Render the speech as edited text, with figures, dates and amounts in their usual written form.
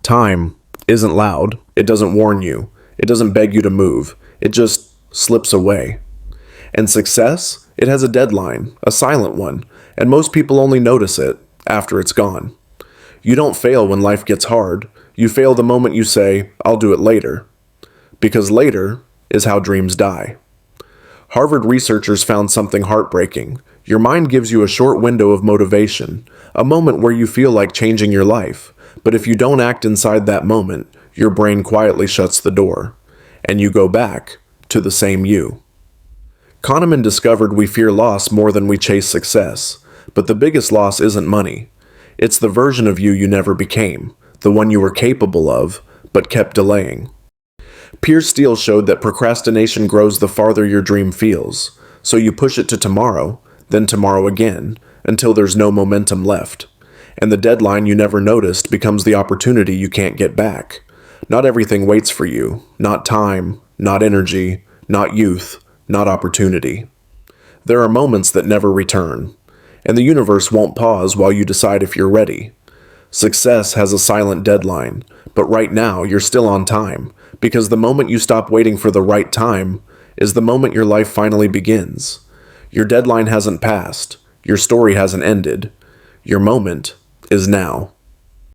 Time isn't loud. It doesn't warn you. It doesn't beg you to move. It just slips away. And success? It has a deadline, a silent one, and most people only notice it after it's gone. You don't fail when life gets hard. You fail the moment you say, "I'll do it later." Because later is how dreams die. Harvard researchers found something heartbreaking. Your mind gives you a short window of motivation, a moment where you feel like changing your life. But if you don't act inside that moment, your brain quietly shuts the door, and you go back to the same you. Kahneman discovered we fear loss more than we chase success, but the biggest loss isn't money. It's the version of you never became, the one you were capable of, but kept delaying. Piers Steel showed that procrastination grows the farther your dream feels, so you push it to tomorrow, then tomorrow again, until there's no momentum left. And the deadline you never noticed becomes the opportunity you can't get back. Not everything waits for you. Not time, not energy, not youth, not opportunity. There are moments that never return, and the universe won't pause while you decide if you're ready. Success has a silent deadline, but right now you're still on time, because the moment you stop waiting for the right time is the moment your life finally begins. Your deadline hasn't passed. Your story hasn't ended. Your moment is now.